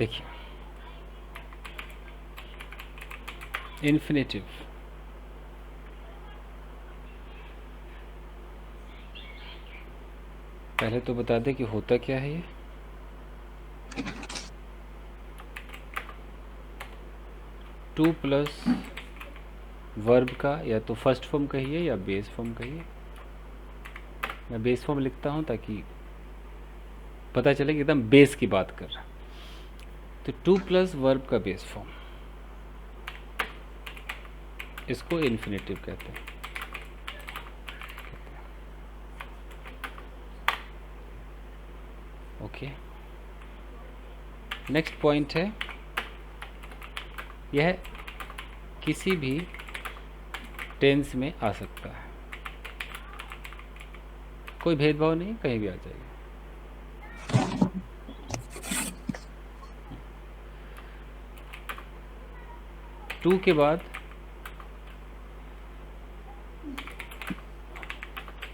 देखिए इन्फिनेटिव, पहले तो बता दें कि होता क्या है ये। टू प्लस वर्ब का या तो फर्स्ट फॉर्म कहिए या बेस फॉर्म कहिए। मैं बेस फॉर्म लिखता हूँ ताकि पता चले कि एकदम बेस की बात कर रहा। तो टू प्लस वर्ब का बेस फॉर्म, इसको इन्फिनेटिव कहते हैं। ओके, नेक्स्ट पॉइंट है, यह किसी भी टेंस में आ सकता है, कोई भेदभाव नहीं, कहीं भी आ जाएगा। टू के बाद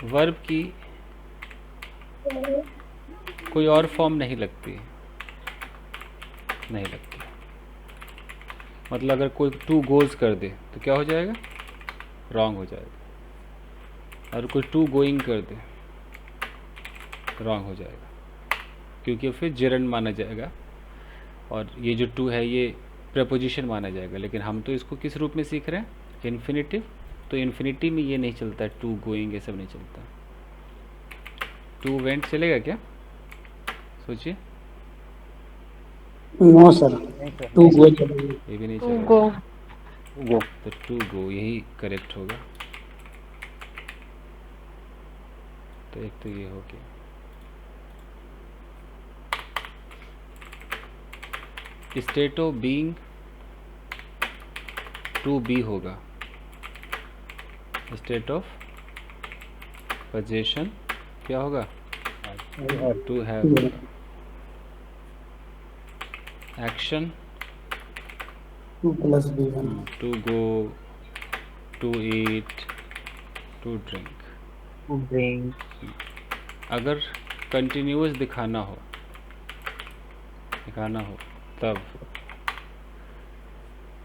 वर्ब की कोई और फॉर्म नहीं लगती, नहीं लगती। मतलब अगर कोई टू गोज कर दे तो क्या हो जाएगा, रॉन्ग हो जाएगा। और कोई टू गोइंग कर दे रॉन्ग हो जाएगा, क्योंकि फिर जेरंड माना जाएगा और ये जो टू है ये प्रपोजिशन माना जाएगा। लेकिन हम तो इसको किस रूप में सीख रहे हैं, इन्फिनेटिव। तो इन्फिनिटी में ये नहीं चलता, टू गोइंग ये सब नहीं चलता। टू वेंट चलेगा क्या, सोचिए। नो सर, टू गो चलेगी। ये भी नहीं टू चलेगा। गो, गो। तो टू गो यही करेक्ट होगा। तो एक तो ये हो गया। State of being to be होगा, स्टेट ऑफ पोजीशन क्या होगा, to have. Action to plus B one. To go, to eat, to drink. Drink, अगर कंटिन्यूअस दिखाना हो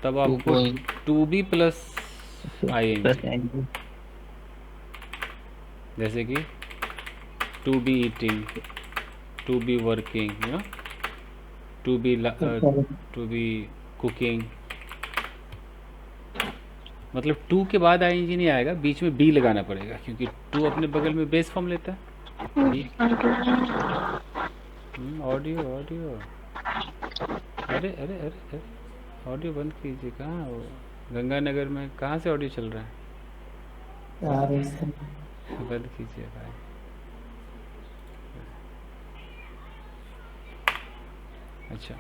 तब आपको to be plus I N G, जैसे कि to be eating, to be working, you know, to be cooking. मतलब to के बाद आई एन जी नहीं आएगा, बीच में बी लगाना पड़ेगा, क्योंकि टू अपने बगल में बेस फॉर्म लेता है बी। ऑडियो ऑडियो, अरे अरे अरे अरे, ऑडियो बंद कीजिए। कहाँ वो गंगानगर में कहाँ से ऑडियो चल रहा है, बंद कीजिए भाई। अच्छा,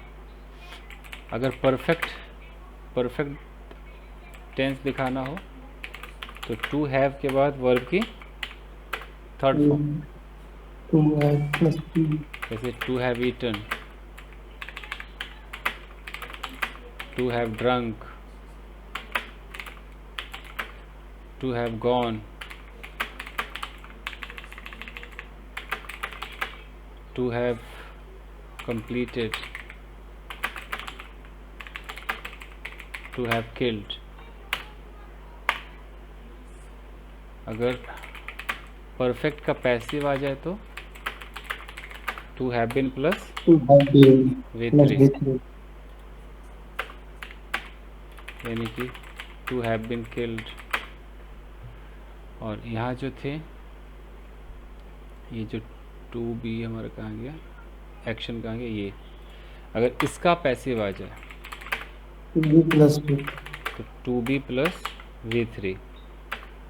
अगर परफेक्ट टेंस दिखाना हो तो टू हैव के बाद वर्ब की third form, to have plus be. जैसे to have eaten, to have drunk, to have gone, to have completed, to have killed। अगर परफेक्ट का पैसिव आ जाए तो to have been plus to have been plus V3, be. यानी कि to have been killed. और यहाँ जो थे, ये जो टू बी हमारा कहाँ गया, एक्शन कहाँ गया, ये अगर इसका पैसिव आ जाए टू बी प्लस बी, तो टू बी प्लस V3,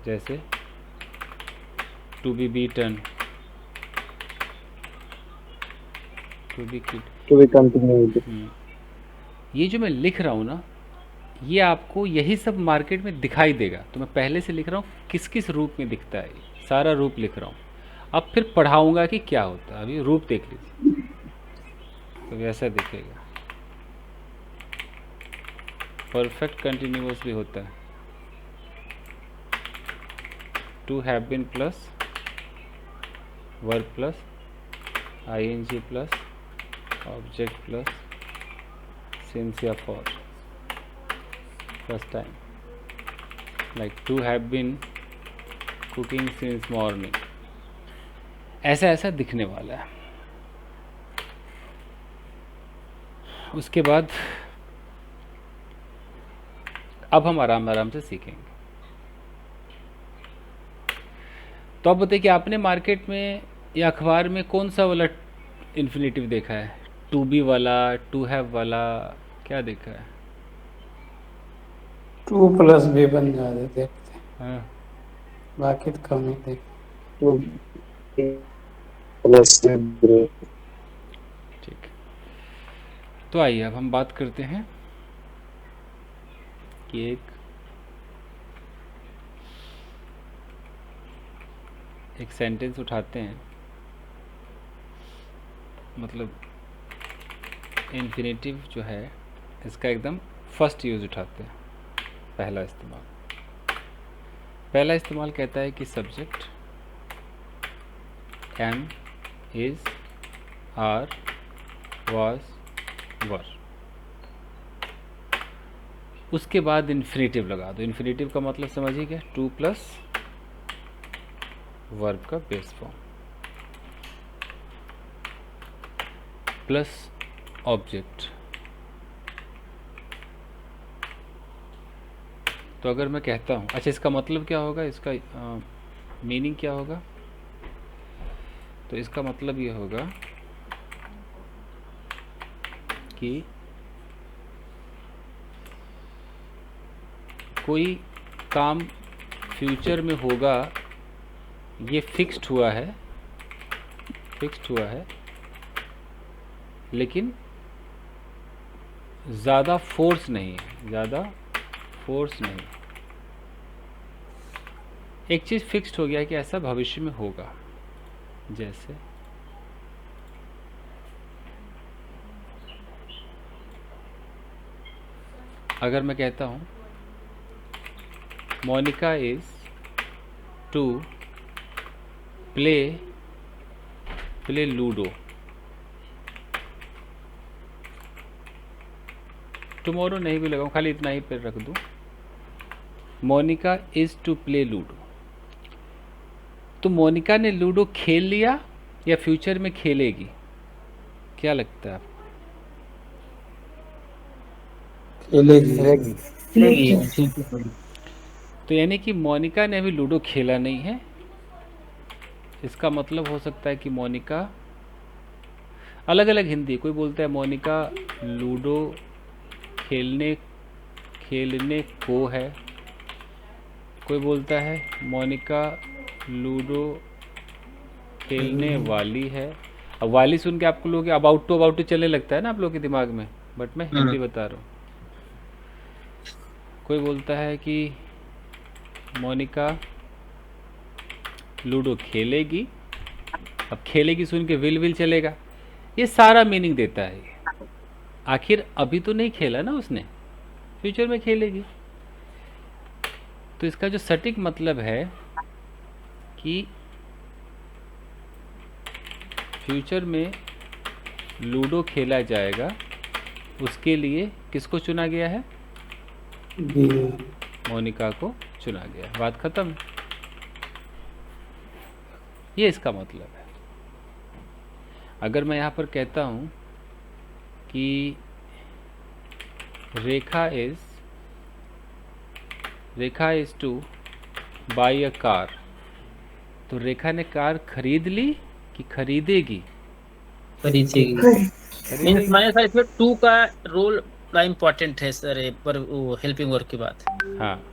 जैसे to be beaten, to be continue. ये जो मैं लिख रहा हूँ ना, ये आपको यही सब मार्केट में दिखाई देगा। तो मैं पहले से लिख रहा हूँ किस किस रूप में दिखता है, सारा रूप लिख रहा हूँ। अब फिर पढ़ाऊँगा कि क्या होता है। अभी रूप देख लीजिए, तो वैसा दिखेगा। परफेक्ट कंटिन्यूअस भी होता है, to have been plus verb plus ING plus object plus since या for first time, like to have been cooking since morning. ऐसा ऐसा दिखने वाला है। उसके बाद अब हम आराम आराम से सीखेंगे। तो अब बताइए कि आपने मार्केट में या अखबार में कौन सा वाला इन्फिनेटिव देखा है? टू बी वाला, टू हैव वाला, क्या देखा है? 2 प्लस भी बन जाते देखते, हाँ, बाकी तो कम ही देख। Two plus bro. ठीक। तो आइए अब हम बात करते हैं कि एक सेंटेंस उठाते हैं, मतलब इन्फिनेटिव जो है इसका एकदम फर्स्ट यूज़ उठाते हैं। पहला इस्तेमाल कहता है कि subject am, is, are, was, were. उसके बाद इन्फिनेटिव लगा दो। इन्फिनेटिव का मतलब समझिए क्या? टू प्लस वर्ब का बेस फॉर्म प्लस ऑब्जेक्ट। तो अगर मैं कहता हूँ, अच्छा इसका मतलब क्या होगा, इसका मीनिंग क्या होगा? तो इसका मतलब ये होगा कि कोई काम फ्यूचर में होगा, ये फिक्स्ड हुआ है, लेकिन ज़्यादा फोर्स नहीं है, एक चीज़ फिक्स्ड हो गया है कि ऐसा भविष्य में होगा। जैसे अगर मैं कहता हूँ Monica is to play ludo tomorrow, नहीं भी लगाऊँ, खाली इतना ही पर रख दूँ, Monica is to play ludo. तो मोनिका ने लूडो खेल लिया या फ्यूचर में खेलेगी? क्या लगता है आपको? तो यानी कि मोनिका ने अभी लूडो खेला नहीं है। इसका मतलब हो सकता है कि मोनिका, अलग अलग हिंदी, कोई बोलता है मोनिका लूडो खेलने को है, कोई बोलता है मोनिका लूडो खेलने वाली है। अब वाली सुन के आपको लोग अबाउट टू चलने लगता है ना आप लोग के दिमाग में, बट मैं हिंदी बता रहा हूँ। कोई बोलता है कि मोनिका लूडो खेलेगी, अब खेलेगी सुन के विल चलेगा, ये सारा मीनिंग देता है। आखिर अभी तो नहीं खेला ना उसने, फ्यूचर में खेलेगी। तो इसका जो सटीक मतलब है कि फ्यूचर में लूडो खेला जाएगा, उसके लिए किसको चुना गया है? मोनिका को चुना गया। बात खत्म। ये इसका मतलब है। अगर मैं यहाँ पर कहता हूँ कि Rekha is to buy a car, तो रेखा ने कार खरीद ली कि खरीदेगी? मीन्स मैंने सर इसमें टू का रोल बड़ा इम्पोर्टेंट है सर, पर वो हेल्पिंग वर्क की बात। हाँ,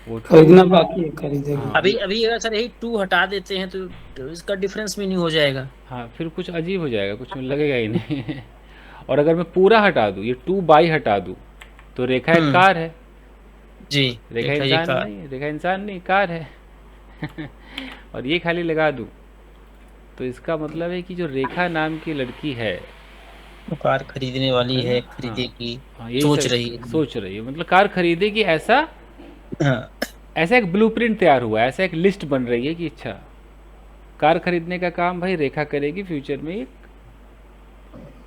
वो खरीदना बाकी है, खरीदेगा। हाँ, अभी अगर सर यही टू हटा देते हैं तो इसका डिफरेंस मीनिंग हो जाएगा। हाँ, फिर कुछ अजीब हो जाएगा, कुछ लगेगा ही नहीं। और अगर मैं पूरा हटा दूँ, ये टू बाई हटा दूँ, तो रेखा एक कार है जी, रेखा इंसान नहीं, कार है। और ये खाली लगा दूँ, तो इसका मतलब है कि जो रेखा नाम की लड़की है, वो कार खरीदने वाली है, खरीदेगी, सोच रही है, मतलब कार खरीदेगी। ऐसा एक ब्लूप्रिंट तैयार हुआ है, ऐसा एक लिस्ट बन रही है कि अच्छा कार खरीदने का काम भाई रेखा करेगी फ्यूचर में,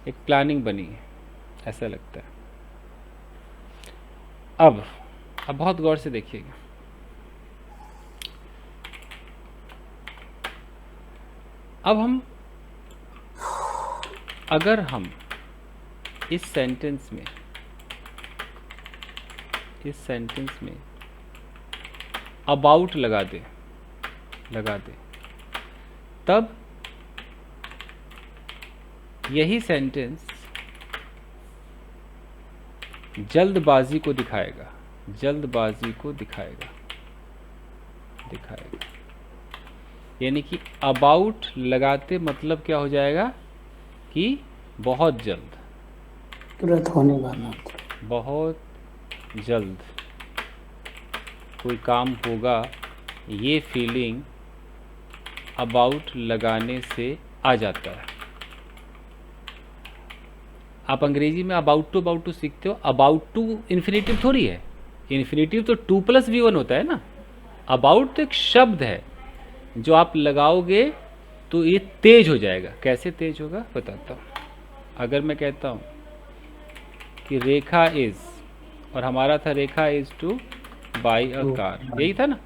एक प्लानिंग बनी है। ऐसा लगता है। अब बहुत गौर से देखिएगा, अब हम अगर हम इस सेंटेंस में अबाउट लगा दे तब यही सेंटेंस जल्दबाजी को दिखाएगा। यानी कि अबाउट लगाते मतलब क्या हो जाएगा कि बहुत जल्द, तुरंत होने वाला था। बहुत जल्द कोई काम होगा, ये फीलिंग अबाउट लगाने से आ जाता है। आप अंग्रेजी में अबाउट टू सीखते हो। अबाउट टू इन्फिनेटिव थोड़ी है, इन्फिनेटिव तो 2+V1 होता है ना। अबाउट तो एक शब्द है जो आप लगाओगे तो ये तेज हो जाएगा। कैसे तेज होगा बताता हूँ। अगर मैं कहता हूँ कि रेखा इज, और हमारा था Rekha is to buy a car, यही था ना।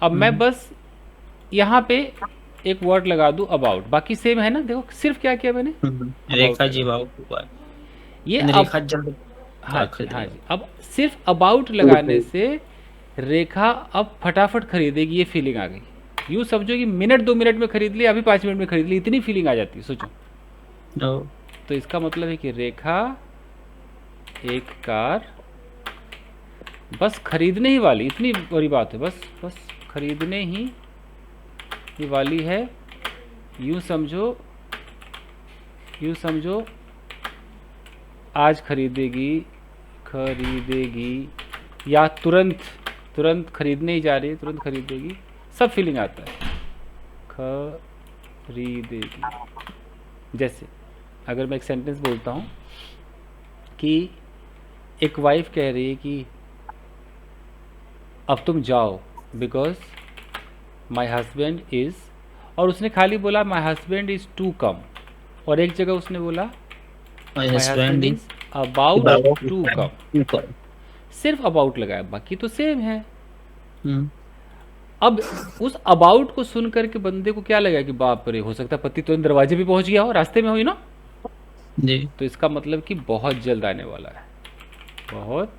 अब मैं बस यहाँ पे एक वर्ड लगा दूं अबाउट, बाकी सेम है ना। देखो सिर्फ क्या किया मैंने, रेखा जी अबाउट, ये रेखा जल्द हाँ जी, हाँ जी। अब सिर्फ अबाउट लगाने से रेखा अब फटाफट खरीदेगी, ये फीलिंग आ गई। यूँ समझो कि मिनट 2 मिनट में खरीद ली, अभी 5 मिनट में खरीद ली, इतनी फीलिंग आ जाती है, सोचो। तो इसका मतलब है कि रेखा एक कार बस खरीदने ही वाली, इतनी बड़ी बात है, बस खरीदने ही वाली है। यूँ समझो आज खरीदेगी या तुरंत खरीदने ही जा रही है, तुरंत खरीदेगी, सब फीलिंग आता है। खरीदेगी। जैसे अगर मैं एक सेंटेंस बोलता हूँ कि एक वाइफ कह रही है कि अब तुम जाओ बिकॉज माई हस्बैंड इज़, और उसने खाली बोला my husband is to come, और एक जगह उसने बोला my husband is about to come. सिर्फ अबाउट लगाया, बाकी तो सेम है। अब उस अबाउट को सुन करके बंदे को क्या लगा कि बाप रे, हो सकता है पति तो दरवाजे पे पहुंच गया हो, रास्ते में हो ना जी। तो इसका मतलब कि बहुत जल्द आने वाला है, बहुत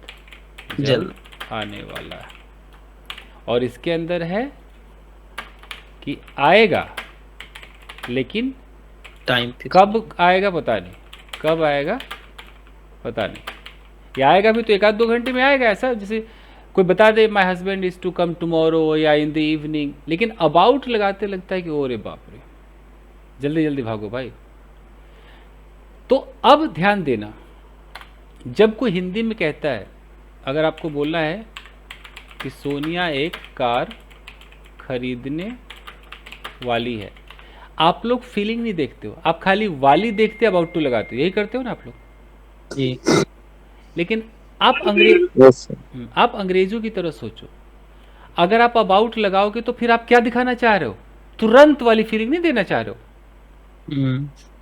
जल्द आने वाला है। और इसके अंदर है कि आएगा, लेकिन टाइम कब आएगा पता नहीं, कब आएगा पता नहीं। या आएगा भी तो 1-2 घंटे में आएगा, ऐसा जैसे कोई बता दे my husband is to come tomorrow या इन द इवनिंग, लेकिन अबाउट लगाते लगता है कि ओरे बाप रे, जल्दी जल्दी भागो भाई। तो अब ध्यान देना, जब कोई हिंदी में कहता है, अगर आपको बोलना है कि सोनिया एक कार खरीदने वाली है, आप लोग फीलिंग नहीं देखते हो, आप खाली वाली देखते अबाउट टू लगाते हो, यही करते हो ना आप लोग जी। लेकिन आप अंग्रेजों की तरह सोचो। अगर आप अबाउट लगाओगे तो फिर आप क्या दिखाना चाह रहे हो? तुरंत वाली फीलिंग नहीं देना चाह रहे हो।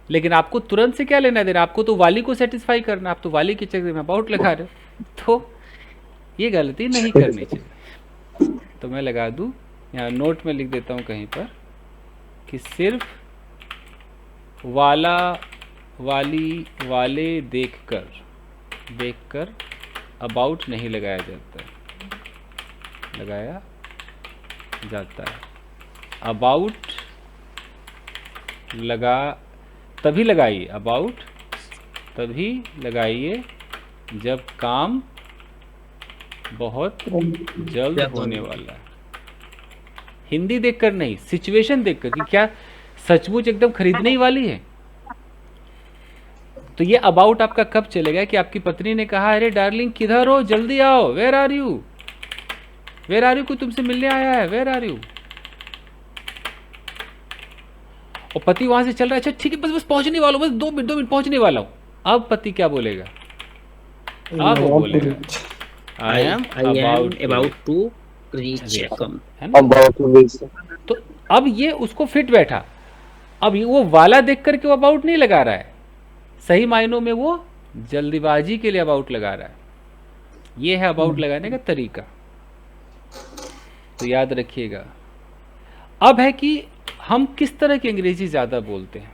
लेकिन आपको तुरंत से क्या लेना देना, आपको तो वाली को सेटिस्फाई करना, आप तो वाली के चक्कर में अबाउट लगा रहे हो। तो ये गलती नहीं करनी चाहिए। तो मैं लगा दूं, यहाँ नोट में लिख देता हूँ कहीं पर कि सिर्फ वाला, वाली, वाले देखकर अबाउट नहीं लगाया जाता है। अबाउट तभी लगाइए, अबाउट तभी लगाइए जब काम बहुत जल्द होने वाला है। हिंदी देखकर नहीं, सिचुएशन देखकर कि क्या सचमुच एकदम खरीदने ही वाली है। तो ये अबाउट आपका कब चलेगा कि आपकी पत्नी ने कहा अरे डार्लिंग किधर हो, जल्दी आओ, वेयर आर यू, कोई तुमसे मिलने आया है, वेयर आर यू। और पति वहां से चल रहा है, अच्छा ठीक है बस पहुंचने वाला हूं, बस 2 मिनट पहुंचने वाला हूं। अब पति क्या बोलेगा? अब वो बोलेगा I am about to reach, तो अब ये उसको फिट बैठा। अब वो वाला देख करके वो अबाउट नहीं लगा रहा है, सही मायनों में वो जल्दीबाजी के लिए अबाउट लगा रहा है। ये है अबाउट लगाने का तरीका, तो याद रखिएगा। अब है कि हम किस तरह की अंग्रेजी ज़्यादा बोलते हैं।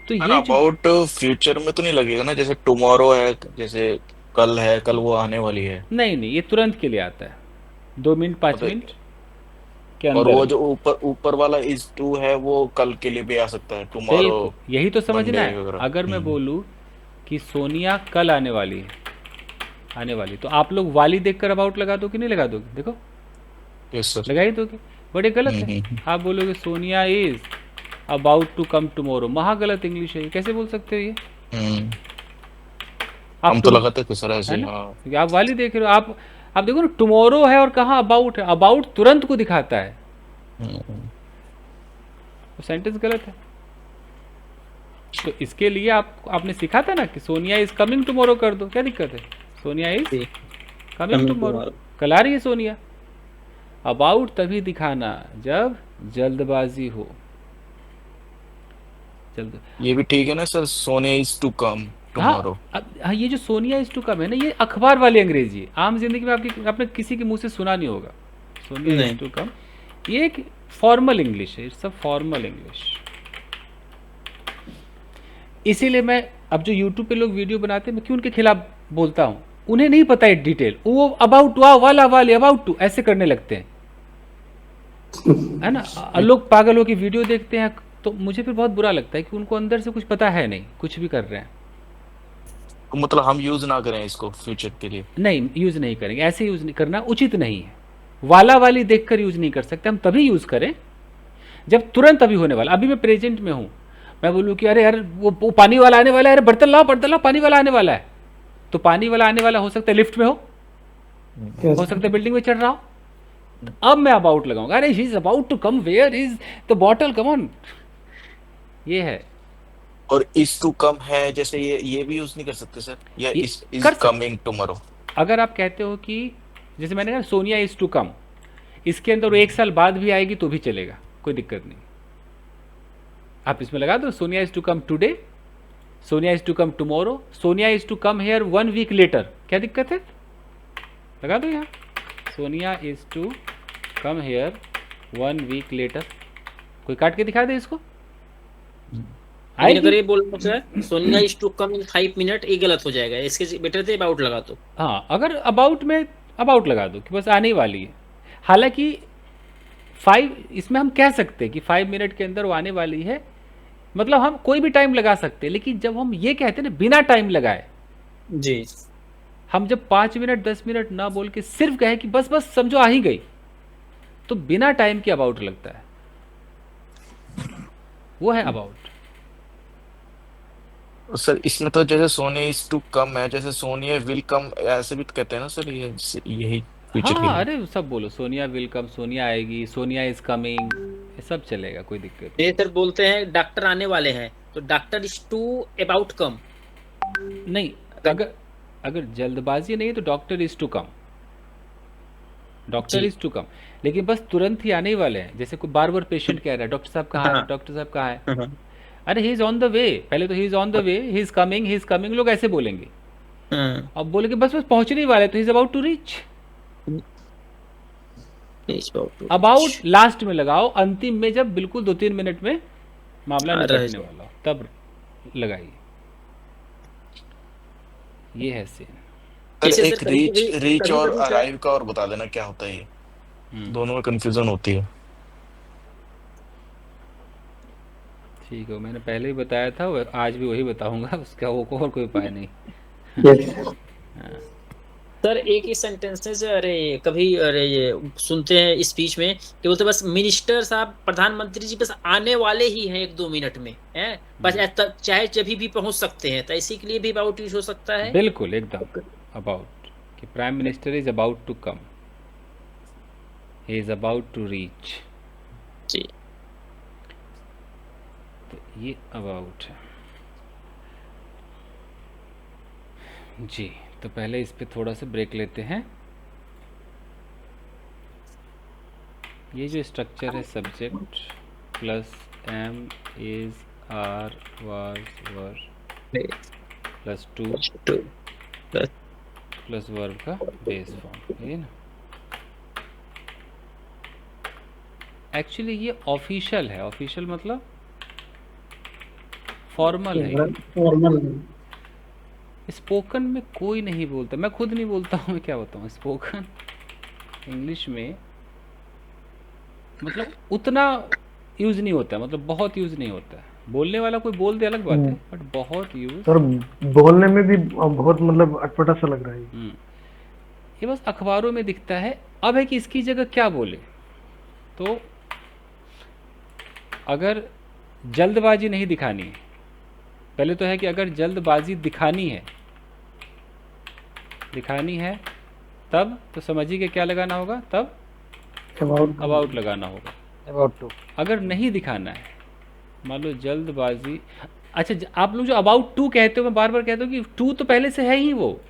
तो है ना, ये जो अबाउट फ्यूचर में तो नहीं लगेगा ना, जैसे टुमारो है, जैसे कल है, कल वो आने वाली है। नहीं नहीं, ये तुरंत के लिए आता है, 2 मिनट 5 मिनट मतलब के और अंदर वो में। जो ऊपर ऊपर वाला इज टू है वो कल के लिए भी आ सकता है, टुमारो, बिल्कुल, यही तो समझना मंडे है। वगैरह। अगर मैं बोलूँ कि सोनिया कल आने वाली है, आने वाली, तो आप लोग वाली देखकर अबाउट लगा दो कि नहीं लगा दोगे? देखो, यस सर। लगा ही दोगे। बड़े गलत है। हम्म। आप बोलोगे Sonia is about to come tomorrow, महा गलत इंग्लिश है ये, कैसे बोल सकते हो ये? हम्म। आप हम तो तुम लगाते थे सर ऐसे है ही, ना, हाँ। क्योंकि आप वाली देख रहे हो। आप देखो ना, टुमारो है और कहाँ अबाउट है। अबाउट तुरंत को दिखाता है, हम्म। तो सेंटेंस गलत है। तो इसके लिए आपने सीखा था ना कि सोनिया इज कमिंग टुमारो कर दो, क्या दिक्कत है? सोनिया इज जी, कमिंग coming टुमारो, tomorrow। कल आ रही है सोनिया। अबाउट तभी दिखाना जब जल्दबाजी हो। जल्द ये भी ठीक है ना सर, सोने इज टू कम टुमारो। हाँ, हाँ, ये जो सोनिया इज टू कम है ना, ये अखबार वाली अंग्रेजी है। आम जिंदगी में आपने किसी के मुंह से सुना नहीं होगा सोनिया इज नहीं, टू कम। ये एक फॉर्मल इंग्लिश है, इट्स अ फॉर्मल इंग्लिश। इसीलिए मैं अब जो यूट्यूब पे लोग वीडियो बनाते हैं, मैं क्यों उनके खिलाफ बोलता हूँ। उन्हें नहीं पता है डिटेल, वो अबाउट वाला वाले अबाउट टू ऐसे करने लगते हैं, है ना। लोग पागल हो के वीडियो देखते हैं, तो मुझे फिर बहुत बुरा लगता है कि उनको अंदर से कुछ पता है नहीं, कुछ भी कर रहे हैं। तो मतलब हम यूज ना करें इसको फ्यूचर के लिए। नहीं, यूज़ नहीं करेंगे, ऐसे यूज़ नहीं करना उचित नहीं है। वाला वाली देखकर यूज़ नहीं कर सकते। हम तभी यूज़ करें जब तुरंत अभी होने वाला। अभी मैं प्रेजेंट में हूँ, मैं बोलूँ कि अरे यार वो पानी वाला आने वाला है, अरे बर्तन लाओ पानी वाला आने वाला है। तो पानी वाला आने वाला हो सकता है लिफ्ट में Yes. हो सकता है बिल्डिंग में चढ़ रहा हो। अब मैं अबाउट लगाऊंगा, अरे he is about to come, where is the bottle, come on. ये है। और इज टू कम है, जैसे ये भी यूज नहीं कर सकते सर, या ये इज कर सकते। Coming tomorrow. अगर आप कहते हो कि जैसे मैंने कहा सोनिया इज टू कम, इसके अंदर वो 1 साल बाद भी आएगी तो भी चलेगा, कोई दिक्कत नहीं। आप इसमें लगा दो Sonia is to come today, Sonia is to come tomorrow, Sonia is to come here 1 week later, क्या दिक्कत है? लगा दो यहाँ, Sonia is to come here 1 week later. कोई काट के दिखा दे इसको, लेकिन अगर आएगी। ये बोलना चाहे Sonia is to come in 5 minute, ये गलत हो जाएगा। इसके बेटर थे अबाउट लगा दो। हाँ, अगर अबाउट में अबाउट लगा दो कि बस आने ही वाली है। हालांकि 5 इसमें हम कह सकते हैं कि 5 मिनट के अंदर वो आने वाली है, मतलब हम कोई भी टाइम लगा सकते हैं। लेकिन जब हम ये कहते हैं ना बिना टाइम लगाए, जी, हम जब 5 मिनट 10 मिनट ना बोल के सिर्फ कहे कि बस बस समझो आ ही गई, तो बिना टाइम के अबाउट लगता है, वो है अबाउट। सर इसमें तो जैसे सोने इज टू कम है, जैसे सोनिया विल कम ऐसे भी तो कहते हैं ना सर, ये यही फ्यूचर के हाँ, लिए। अरे सब बोलो, सोनिया विल कम, सोनिया आएगी, सोनिया इज कमिंग, ये सब चलेगा, कोई दिक्कत नहीं। ये सर बोलते हैं डॉक्टर आने वाले हैं, तो doctor is to about come. नहीं, अगर जल्दबाजी नहीं तो doctor is to come, doctor जी, इज टू कम। लेकिन बस तुरंत ही आने ही वाले हैं। जैसे कोई बार बार पेशेंट कह रहा है डॉक्टर साहब कहाँ है, हाँ, डॉक्टर साहब कहाँ है, हाँ, अरे he is on the way. पहले तो he is on the way, he is coming लोग ऐसे बोलेंगे। हाँ, अब बोलेंगे बस बस पहुंचने ही वाले, तो he is about to reach. is about to about reach। Last में लगाओ, अंतिम में जब बिल्कुल 2-3 मिनट में मामला रह निपटने जाए। वाला हो तब लगाइए। ये है सीन। सर जैसे एक सर कभी कभी रीच कभी और कभी सर, अराइव का और बता देना क्या होता है ये, दोनों में कंफ्यूजन होती है। ठीक है, मैंने पहले ही बताया था, आज भी वही बताऊंगा, उसका वो और कोई उपाय नहीं। Yes. सर एक ही सेंटेंस से अरे कभी अरे ये सुनते हैं स्पीच में कि बोलते बस मिनिस्टर साहब, प्रधानमंत्री जी बस आने वाले ही हैं 1-2 मिनट में, हैं बस चाहे जब भी पहुंच सकते हैं, तो इसी के लिए भी अबाउट यूज हो सकता है। बिल्कुल एकदम अबाउट, कि prime minister is about to come, he is about to reach, जी, तो ये अबाउट है जी। तो पहले इस पे थोड़ा सा ब्रेक लेते हैं। ये जो स्ट्रक्चर है, subject plus am, is, are, was, were, plus to to plus plus verb का बेस फॉर्म, ये ना। एक्चुअली ये ऑफिशियल है, ऑफिशियल मतलब फॉर्मल है। फॉर्मल स्पोकन में कोई नहीं बोलता, मैं खुद नहीं बोलता हूँ, मैं क्या बताऊँ। स्पोकन इंग्लिश में मतलब उतना यूज़ नहीं होता है, मतलब बहुत यूज़ नहीं होता है। बोलने वाला कोई बोल दे अलग बात है, बट बहुत यूज़। सर बोलने में भी बहुत मतलब अटपटा सा लग रहा है। ये बस अखबारों में दिखता है। अब है कि इसकी जगह क्या बोले, तो अगर जल्दबाजी नहीं दिखानी है, पहले तो है कि अगर जल्दबाजी दिखानी है तब तो समझिए कि क्या लगाना होगा, तब अबाउट लगाना होगा। About to. अगर नहीं दिखाना है, मान लो जल्दबाजी, अच्छा आप लोग जो अबाउट टू कहते हो, मैं बार बार कहता हूँ कि टू तो पहले से है ही, वो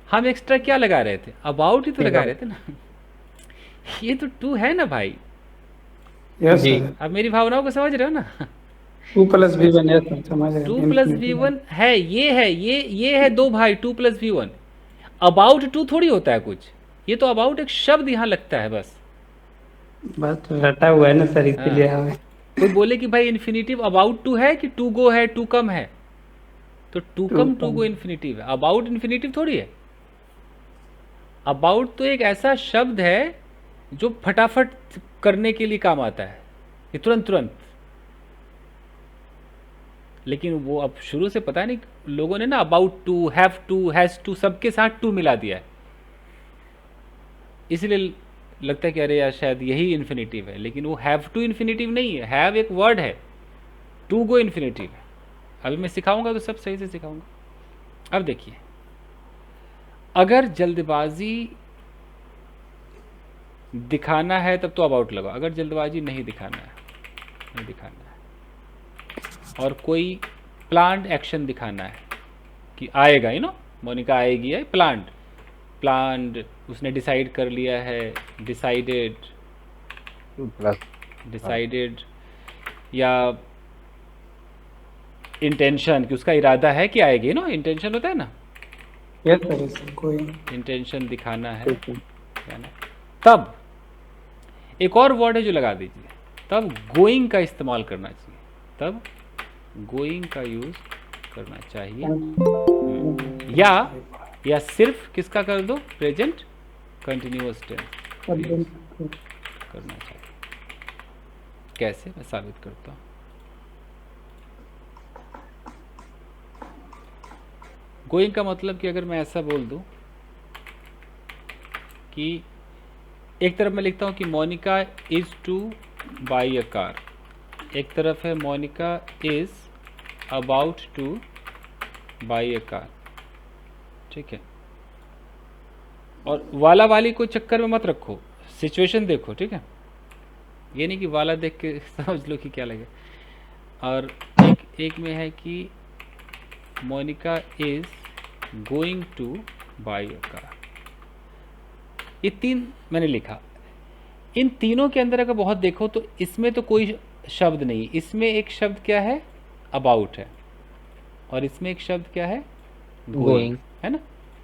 हम एक्स्ट्रा क्या लगा रहे थे, अबाउट ही तो लगा रहे थे ना। ये तो टू है ना भाई, यस जी। सर, अब मेरी भावनाओं को समझ रहे हो ना। 2+V1 यस सर, समझ रहे हैं। 2+V1 है, ये है दो भाई, 2+V1। अबाउट टू थोड़ी होता है कुछ, ये तो अबाउट एक शब्द यहाँ लगता है बस। बस रटा हुआ है ना सर, इसीलिए हमें कोई बोले कि भाई इन्फिनिटिव अबाउट टू है कि टू गो है, टू कम है, तो to come to go infinitive है, अबाउट इन्फिनिटिव थोड़ी है। अबाउट तो एक ऐसा शब्द है जो फटाफट करने के लिए काम आता है, कि तुरंत तुरंत। लेकिन वो अब शुरू से पता नहीं लोगों ने ना about to, have to, has to, सबके साथ टू मिला दिया है, इसलिए लगता है कि अरे यार शायद यही इन्फिनिटिव है। लेकिन वो हैव टू इन्फिनिटिव नहीं है, हैव एक वर्ड है, टू गो इन्फिनिटिव है। अभी मैं सिखाऊंगा तो सब सही से सिखाऊंगा। अब देखिए, अगर जल्दबाजी दिखाना है तब तो अबाउट लगाओ, अगर जल्दबाजी नहीं दिखाना है, और कोई प्लान्ड एक्शन दिखाना है कि आएगा, मोनिका आएगी, है प्लान्ड उसने डिसाइड कर लिया है, डिसाइडेड, या इंटेंशन कि उसका इरादा है कि आएगी, इंटेंशन होता है ना, यस सर, यस सर, कोई इंटेंशन दिखाना है ना, तब एक और वर्ड है जो लगा दीजिए, तब गोइंग का इस्तेमाल करना चाहिए, तब गोइंग का यूज करना चाहिए, या सिर्फ किसका कर दो, प्रेजेंट कंटिन्यूअस टेंस करना चाहिए। कैसे, मैं साबित करता हूँ। गोइंग का मतलब कि अगर मैं ऐसा बोल दूं कि एक तरफ मैं लिखता हूं कि Monica is to buy a car, एक तरफ है Monica is about to buy a car, ठीक है। और वाला वाली को चक्कर में मत रखो, सिचुएशन देखो, ठीक है। ये नहीं कि वाला देख के समझ लो कि क्या लगे। और एक में है कि Monica is going to buy a car. ये तीन मैंने लिखा। इन तीनों के अंदर अगर बहुत देखो तो इसमें तो कोई शब्द नहीं, इसमें एक शब्द क्या है, अबाउट है, और इसमें एक शब्द क्या है, गोइंग, है ना।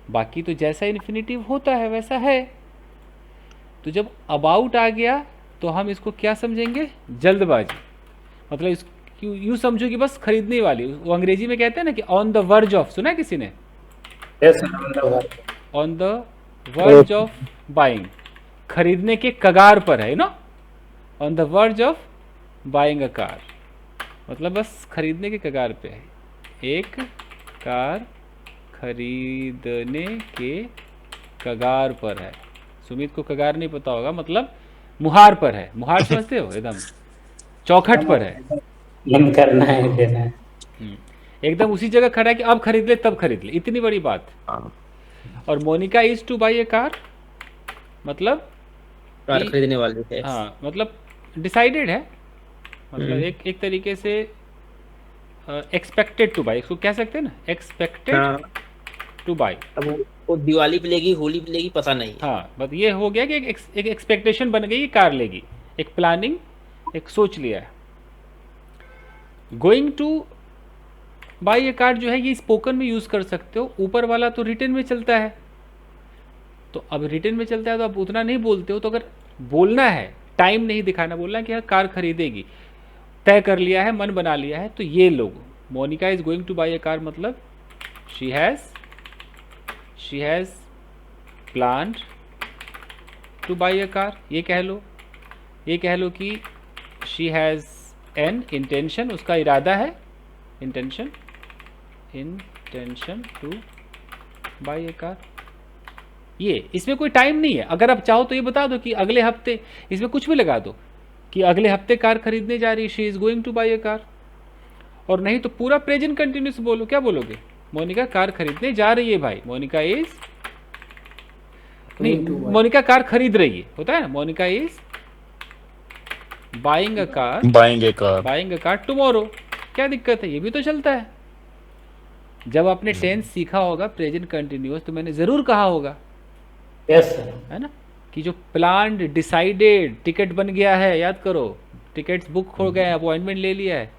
बाकी तो जैसा इन्फिनिटिव होता है वैसा है। तो जब अबाउट आ गया तो हम इसको क्या समझेंगे, जल्दबाजी। मतलब इस यूँ समझो कि बस खरीदने वाली, वो अंग्रेजी में कहते हैं ना कि ऑन द वर्ज ऑफ, सुना है किसी ने, on the verge of buying, खरीदने के कगार पर है ना, on the verge of buying a car, मतलब बस खरीदने के कगार पे है, एक कार खरीदने के कगार पर है। सुमित को कगार नहीं पता होगा, मतलब मुहार पर है, मुहार समझते हो, एकदम चौखट पर है, मन करना है, देना है। एकदम उसी जगह खड़ा है कि अब खरीद ले तब खरीद ले, इतनी बड़ी बात। और Monica is to buy a car, मतलब कार खरीदने वाले है, हाँ, मतलब डिसाइडेड है, मतलब एक तरीके से एक्सपेक्टेड टू बाई, इसको कह सकते हैं ना, एक्सपेक्टेड टू बाई। अब वो दिवाली पे लेगी, होली पे लेगी, पता नहीं। हाँ, बस ये हो गया कि एक एक्सपेक्टेशन बन गई कि कार लेगी, एक प्लानिंग, एक सोच लिया है। Going to buy a car जो है ये स्पोकन में यूज़ कर सकते हो, ऊपर वाला तो रिटन में चलता है। तो अब रिटन में चलता है तो आप उतना नहीं बोलते हो, तो अगर बोलना है, टाइम नहीं दिखाना, बोलना है कि हाँ कार खरीदेगी, तय कर लिया है, मन बना लिया है, तो ये लोग Monika is going to buy a car मतलब she has planned to buy a car, ये कह लो। ये कह लो कि शी हैज़ एन इंटेंशन, उसका इरादा है, intention to buy a car. ये इसमें कोई टाइम नहीं है। अगर आप चाहो तो ये बता दो कि अगले हफ्ते, इसमें कुछ भी लगा दो कि अगले हफ्ते कार खरीदने जा रही है, she is going to buy a car. और नहीं तो पूरा प्रेजेंट कंटिन्यूस बोलो। क्या बोलोगे? मोनिका कार खरीदने जा रही है भाई, मोनिका इज नहीं, मोनिका कार खरीद रही है, होता है ना, Monica is buying a car tomorrow. क्या दिक्कत है? ये भी तो चलता है। जब आपने टेंस सीखा होगा प्रेजेंट कंटिन्यूअस, तो मैंने जरूर कहा होगा, यस सर, है ना, कि जो प्लान्ड, डिसाइडेड, टिकट बन गया है, याद करो, टिकट्स बुक हो गए, अपॉइंटमेंट ले लिया है,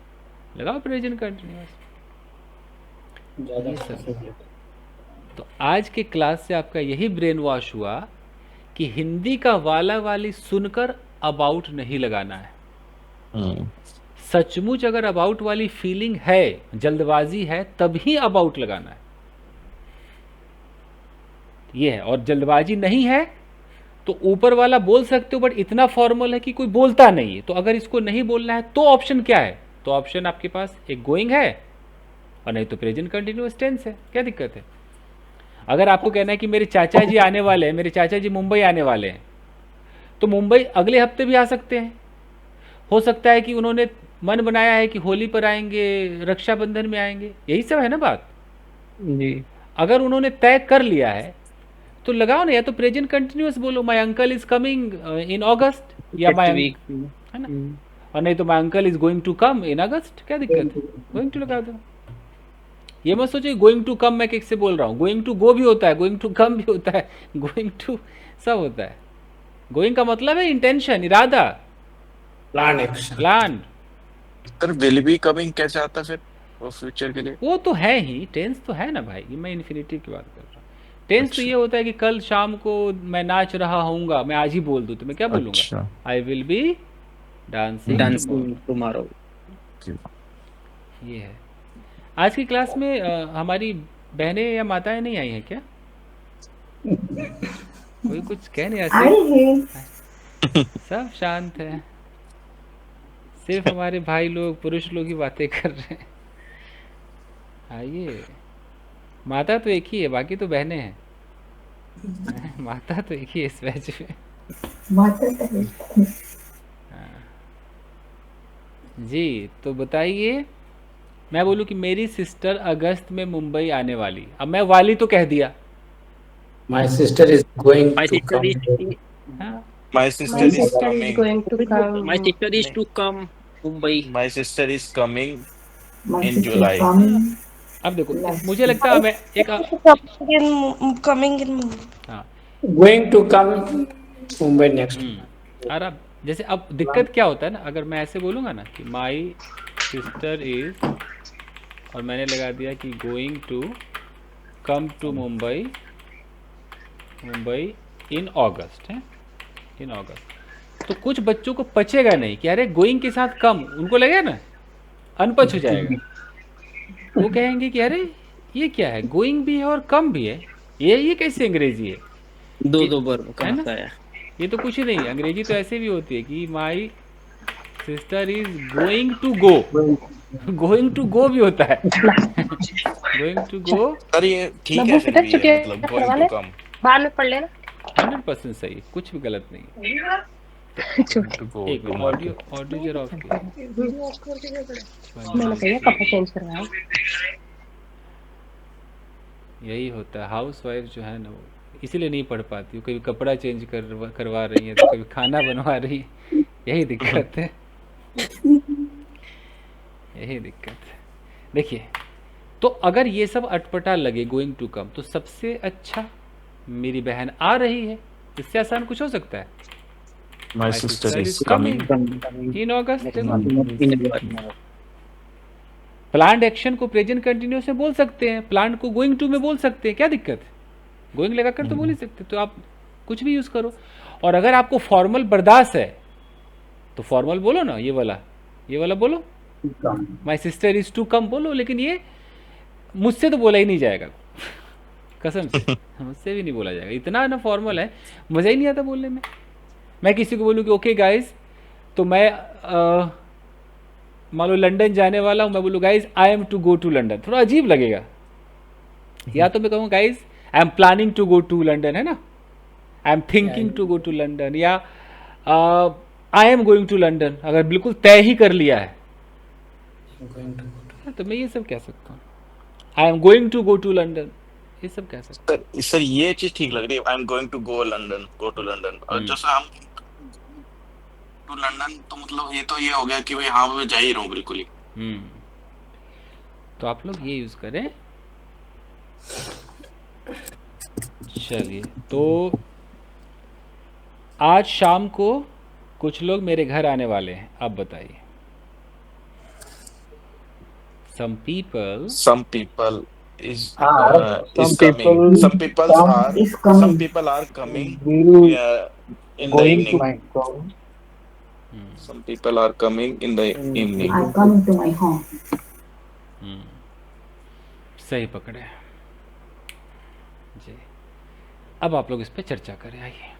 लगाओ प्रेजेंट कंटिन्यूअस। ये सब। तो आज के क्लास से आपका यही ब्रेन वॉश हुआ कि हिंदी का वाला वाली सुनकर अबाउट नहीं लगाना है। सचमुच अगर अबाउट वाली फीलिंग है, जल्दबाजी है, तभी अबाउट लगाना है, ये है। और जल्दबाजी नहीं है तो ऊपर वाला बोल सकते हो, बट इतना फॉर्मल है कि कोई बोलता नहीं है। तो अगर इसको नहीं बोलना है तो ऑप्शन क्या है? तो ऑप्शन आपके पास एक गोइंग है, और नहीं तो प्रेजेंट कंटिन्यूअस टेंस है। क्या दिक्कत है? अगर आपको कहना है कि मेरे चाचा जी आने वाले हैं, मेरे चाचा जी मुंबई आने वाले हैं, तो मुंबई अगले हफ्ते भी आ सकते हैं। हो सकता है कि उन्होंने मन बनाया है कि होली पर आएंगे, रक्षाबंधन में आएंगे, यही सब है ना बात जी। अगर उन्होंने तय कर लिया है तो लगाओ ना, या तो प्रेजेंट कंटिन्यूअस बोलो, my uncle is coming in August, या माय, है ना, और नहीं तो my uncle is going to come in August. क्या दिक्कत है? गोइंग टू लगा दो। ये मत सोचो गोइंग टू कम मैं किससे बोल रहा हूँ, गोइंग टू गो भी होता है, गोइंग टू कम भी होता है, गोइंग टू सब होता है। गोइंग का मतलब है इंटेंशन, इरादा, plan. Sir will be coming कैसे आता फिर वो फ्यूचर के लिए? वो तो है ही, टेंस तो है ना भाई, ये मैं इन्फिनिटी की बात कर रहा हूँ। टेंस तो ये होता है कि कल शाम को मैं नाच रहा हूँगा, मैं आज ही बोल दूँ तो मैं क्या बोलूँगा? I will be dancing tomorrow. ये है। आज की क्लास में हमारी बहनें या माताएं नहीं आई हैं क्या? कोई कुछ कह नहीं रहा, सब शांत है, सिर्फ हमारे भाई लोग, पुरुष लोग ही बातें कर रहे हैं। आइए, माता तो एक ही है, बाकी तो बहनें हैं। माता तो एक ही है इस बैच में। जी, तो बताइए, मैं बोलूं कि मेरी सिस्टर अगस्त में मुंबई आने वाली, अब मैं वाली तो कह दिया। My sister is going my to sister come, is हाँ, My sister is coming. My sister is to come Mumbai. My sister is coming in July. अब देखो, मुझे लगता है मैं एक coming in हाँ, going to come Mumbai next. और अब जैसे अब दिक्कत क्या होता है ना, अगर मैं ऐसे बोलूँगा ना कि माई सिस्टर इज, और मैंने लगा दिया कि going to come to Mumbai in August, है, इन अगस्त, तो कुछ बच्चों को पचेगा नहीं कि अरे गोइंग के साथ कम, उनको लगेगा ना अनपच हो जाएगा। वो कहेंगे कि अरे ये क्या है, गोइंग भी है और कम भी है, ये कैसे अंग्रेजी है, दो वर्ब का है ना? होता है। ये तो कुछ ही नहीं, अंग्रेजी तो ऐसे भी होती है कि my sister is going to go, going to go भी होता है। गोइंग टू गो सर ये ठीक है फिर भी है, मतलब going to come. बाद में पढ़ लेना। 100% सही, कुछ भी गलत नहीं है। To go एक to ऑडियो market. जरा ऑफ किया। मैंने कहा कपड़ा चेंज करवाया। यही होता है, हाउस वाइफ जो है ना, वो इसीलिए नहीं पढ़ पाती, वो कभी कपड़ा चेंज करवा रही है, तो कभी खाना बनवा रही है, यही दिक्कत है, यही दिक्कत है। देखिए, तो अगर ये सब अटपटा लगे गोइंग टू कम, तो सबसे अच्छा मेरी बहन आ रही है, इससे आसान कुछ हो सकता है? My sister is coming. In August. Planned action को प्रेजेंट कंटिन्यूस में बोल सकते हैं, प्लान्ड को गोइंग टू में बोल सकते हैं, क्या दिक्कत है? गोइंग लगा कर तो बोल ही सकते, तो आप कुछ भी यूज़ करो। और अगर आपको फॉर्मल बर्दाश्त है तो फॉर्मल बोलो ना, ये वाला बोलो, my sister is to come बोलो, लेकिन ये मुझसे तो बोला ही नहीं जाएगा कसम से, मुझसे भी नहीं बोला जाएगा, इतना ना फॉर्मल है, मज़ा ही नहीं आता बोलने में। मैं किसी को बोलूँ कि ओके गाइस, तो मैं मान लो लंदन जाने वाला हूँ, मैं बोलूँ guys I am to go to London, थोड़ा अजीब लगेगा। या तो मैं कहूँ guys I am planning to go to London, है ना, I am thinking to go to London, या I am going to London, अगर बिल्कुल तय ही कर लिया है तो मैं ये सब कह सकता हूँ, I am going to go to London, ये सब कह सकता सर ये चीज ठीक लग रही है, I am going to go to London. और जैसे हम टू लंदन, तो मतलब ये तो ये हो गया कि भाई हाँ मैं जा ही रहा हूँ बिल्कुल ही। तो आप लोग ये यूज़ करें। चलिए, तो आज शाम को कुछ लोग मेरे घर आने वाले हैं, आप बताइए। Some people is Some people are coming will in the going to evening. my home. Some people are coming in the evening. I'm coming to my home. सही पकड़े जी। अब आप लोग इस पे चर्चा करें, आइए।